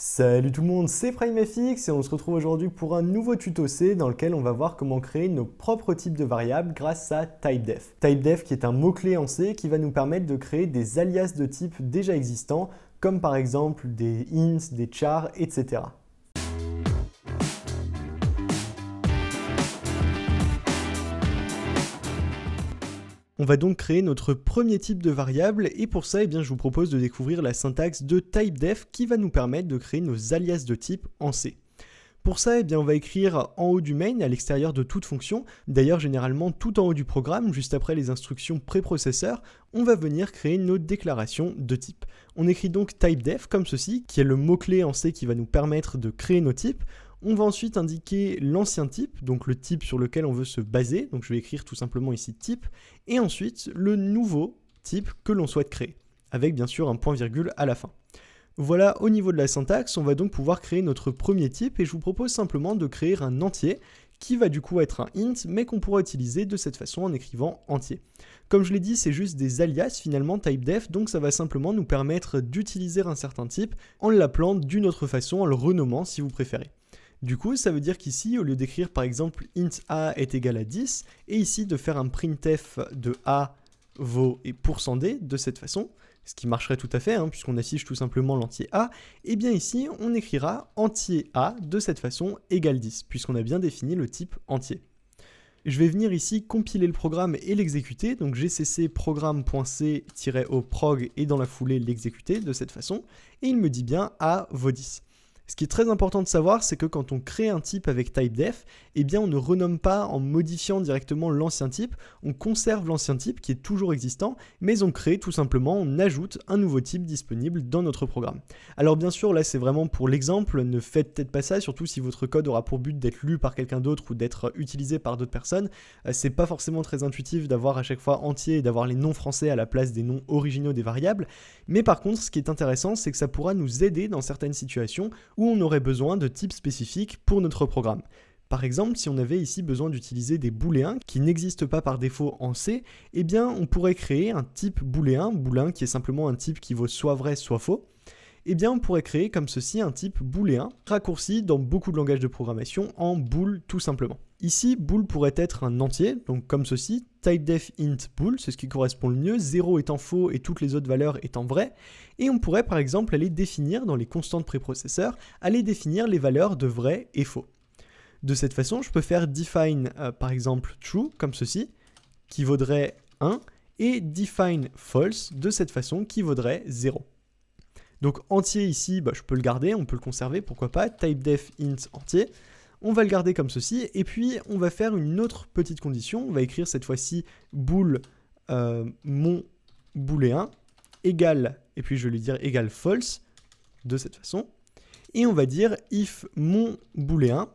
Salut tout le monde, c'est PrimeFX et on se retrouve aujourd'hui pour un nouveau tuto C dans lequel on va voir comment créer nos propres types de variables grâce à typedef. Typedef qui est un mot-clé en C qui va nous permettre de créer des alias de type déjà existants comme par exemple des ints, des chars, etc. On va donc créer notre premier type de variable et pour ça, je vous propose de découvrir la syntaxe de typedef qui va nous permettre de créer nos alias de type en C. Pour ça, on va écrire en haut du main, à l'extérieur de toute fonction, d'ailleurs généralement tout en haut du programme, juste après les instructions préprocesseur, on va venir créer nos déclarations de type. On écrit donc typedef comme ceci, qui est le mot-clé en C qui va nous permettre de créer nos types. On va ensuite indiquer l'ancien type, donc le type sur lequel on veut se baser, donc je vais écrire tout simplement ici type, et ensuite le nouveau type que l'on souhaite créer, avec bien sûr un point-virgule à la fin. Voilà, au niveau de la syntaxe, on va donc pouvoir créer notre premier type, et je vous propose simplement de créer un entier, qui va du coup être un int, mais qu'on pourra utiliser de cette façon en écrivant entier. Comme je l'ai dit, c'est juste des alias finalement typedef, donc ça va simplement nous permettre d'utiliser un certain type en l'appelant d'une autre façon, en le renommant si vous préférez. Du coup, ça veut dire qu'ici, au lieu d'écrire par exemple int a est égal à 10, et ici de faire un printf de a vaut et %d de cette façon, ce qui marcherait tout à fait, puisqu'on affiche tout simplement l'entier a, et bien ici, on écrira entier a de cette façon égale 10, puisqu'on a bien défini le type entier. Je vais venir ici compiler le programme et l'exécuter, donc gcc programme.c-o prog et dans la foulée l'exécuter de cette façon, et il me dit bien a vaut 10. Ce qui est très important de savoir, c'est que quand on crée un type avec typedef, on ne renomme pas en modifiant directement l'ancien type, on conserve l'ancien type qui est toujours existant, mais on crée tout simplement, on ajoute un nouveau type disponible dans notre programme. Alors bien sûr, là c'est vraiment pour l'exemple, ne faites peut-être pas ça, surtout si votre code aura pour but d'être lu par quelqu'un d'autre ou d'être utilisé par d'autres personnes. C'est pas forcément très intuitif d'avoir à chaque fois entier et d'avoir les noms français à la place des noms originaux des variables, mais par contre, ce qui est intéressant, c'est que ça pourra nous aider dans certaines situations où on aurait besoin de types spécifiques pour notre programme. Par exemple, si on avait ici besoin d'utiliser des booléens qui n'existent pas par défaut en C, on pourrait créer un type booléen qui est simplement un type qui vaut soit vrai soit faux. On pourrait créer comme ceci un type booléen, raccourci dans beaucoup de langages de programmation en bool tout simplement. Ici, bool pourrait être un entier, donc comme ceci, typedef int bool, c'est ce qui correspond le mieux, 0 étant faux et toutes les autres valeurs étant vraies, et on pourrait par exemple aller définir dans les constantes préprocesseurs, aller définir les valeurs de vrai et faux. De cette façon, je peux faire define par exemple true, comme ceci, qui vaudrait 1, et define false, de cette façon, qui vaudrait 0. Donc entier ici, je peux le garder, on peut le conserver, pourquoi pas, typedef int entier, on va le garder comme ceci, et puis on va faire une autre petite condition, on va écrire cette fois-ci bool mon booléen égale, et puis je vais lui dire égale false, de cette façon, et on va dire if mon booléen,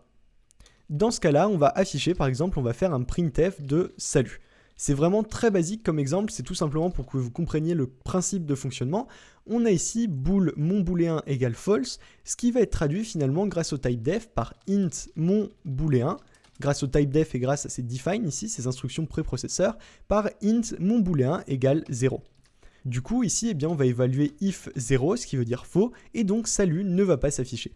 dans ce cas-là, on va afficher, par exemple, on va faire un printf de salut. C'est vraiment très basique comme exemple, c'est tout simplement pour que vous compreniez le principe de fonctionnement. On a ici bool mon booléen égale false, ce qui va être traduit finalement grâce au typedef par int mon booléen, grâce au typedef et grâce à ces define ici, ces instructions préprocesseur, par int mon booléen égale 0. Du coup ici, on va évaluer if 0, ce qui veut dire faux, et donc salut ne va pas s'afficher.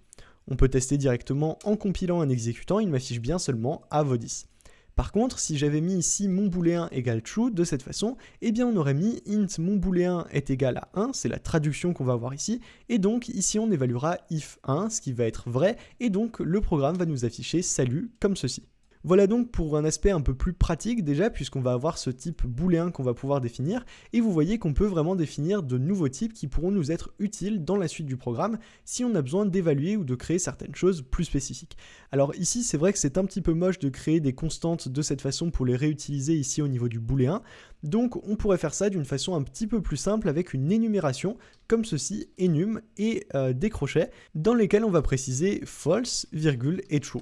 On peut tester directement en compilant un exécutant, il m'affiche bien seulement a vaut 10. Par contre, si j'avais mis ici mon booléen égale true de cette façon, on aurait mis int mon booléen est égal à 1, c'est la traduction qu'on va avoir ici, et donc ici on évaluera if 1, ce qui va être vrai, et donc le programme va nous afficher salut comme ceci. Voilà donc pour un aspect un peu plus pratique déjà, puisqu'on va avoir ce type booléen qu'on va pouvoir définir, et vous voyez qu'on peut vraiment définir de nouveaux types qui pourront nous être utiles dans la suite du programme si on a besoin d'évaluer ou de créer certaines choses plus spécifiques. Alors ici, c'est vrai que c'est un petit peu moche de créer des constantes de cette façon pour les réutiliser ici au niveau du booléen, donc on pourrait faire ça d'une façon un petit peu plus simple avec une énumération comme ceci, enum, et des crochets dans lesquels on va préciser false, virgule et true.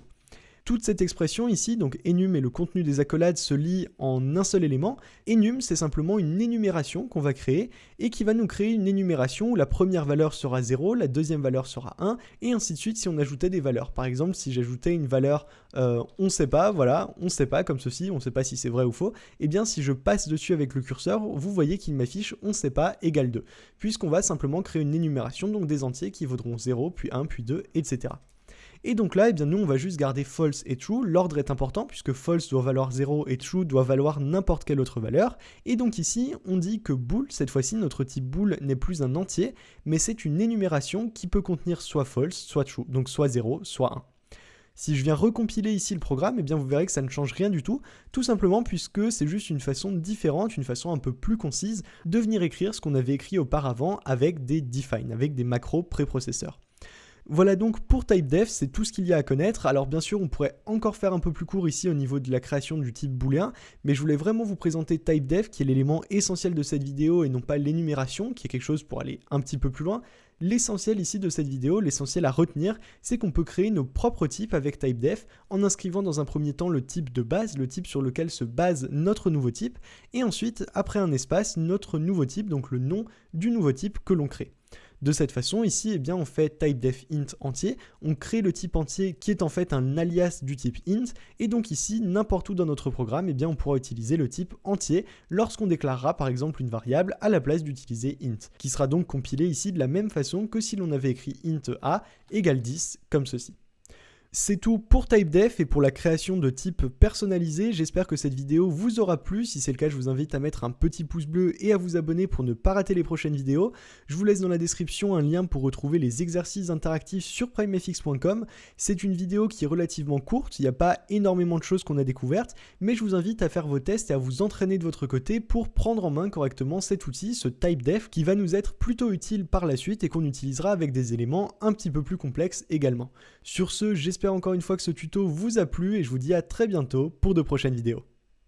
Toute cette expression ici, donc enum et le contenu des accolades se lient en un seul élément. Enum, c'est simplement une énumération qu'on va créer et qui va nous créer une énumération où la première valeur sera 0, la deuxième valeur sera 1 et ainsi de suite si on ajoutait des valeurs. Par exemple, si j'ajoutais une valeur on sait pas, voilà, on sait pas comme ceci, on sait pas si c'est vrai ou faux, et bien si je passe dessus avec le curseur, vous voyez qu'il m'affiche on sait pas égale 2, puisqu'on va simplement créer une énumération, donc des entiers qui vaudront 0, puis 1, puis 2, etc. Et donc là, eh bien, nous, on va juste garder false et true. L'ordre est important puisque false doit valoir 0 et true doit valoir n'importe quelle autre valeur. Et donc ici, on dit que bool, cette fois-ci, notre type bool n'est plus un entier, mais c'est une énumération qui peut contenir soit false, soit true, donc soit 0, soit 1. Si je viens recompiler ici le programme, eh bien vous verrez que ça ne change rien du tout simplement puisque c'est juste une façon différente, une façon un peu plus concise de venir écrire ce qu'on avait écrit auparavant avec des define, avec des macros préprocesseurs. Voilà donc pour typedef, c'est tout ce qu'il y a à connaître. Alors bien sûr, on pourrait encore faire un peu plus court ici au niveau de la création du type booléen, mais je voulais vraiment vous présenter typedef qui est l'élément essentiel de cette vidéo et non pas l'énumération, qui est quelque chose pour aller un petit peu plus loin. L'essentiel ici de cette vidéo, l'essentiel à retenir, c'est qu'on peut créer nos propres types avec typedef en inscrivant dans un premier temps le type de base, le type sur lequel se base notre nouveau type, et ensuite, après un espace, notre nouveau type, donc le nom du nouveau type que l'on crée. De cette façon, ici, eh bien, on fait typedef int entier, on crée le type entier qui est en fait un alias du type int, et donc ici, n'importe où dans notre programme, eh bien, on pourra utiliser le type entier lorsqu'on déclarera par exemple une variable à la place d'utiliser int, qui sera donc compilé ici de la même façon que si l'on avait écrit int a égale 10, comme ceci. C'est tout pour typedef et pour la création de types personnalisés. J'espère que cette vidéo vous aura plu. Si c'est le cas, je vous invite à mettre un petit pouce bleu et à vous abonner pour ne pas rater les prochaines vidéos. Je vous laisse dans la description un lien pour retrouver les exercices interactifs sur primefx.com. C'est une vidéo qui est relativement courte, il n'y a pas énormément de choses qu'on a découvertes, mais je vous invite à faire vos tests et à vous entraîner de votre côté pour prendre en main correctement cet outil, ce typedef, qui va nous être plutôt utile par la suite et qu'on utilisera avec des éléments un petit peu plus complexes également. Sur ce, j'espère encore une fois que ce tuto vous a plu et je vous dis à très bientôt pour de prochaines vidéos.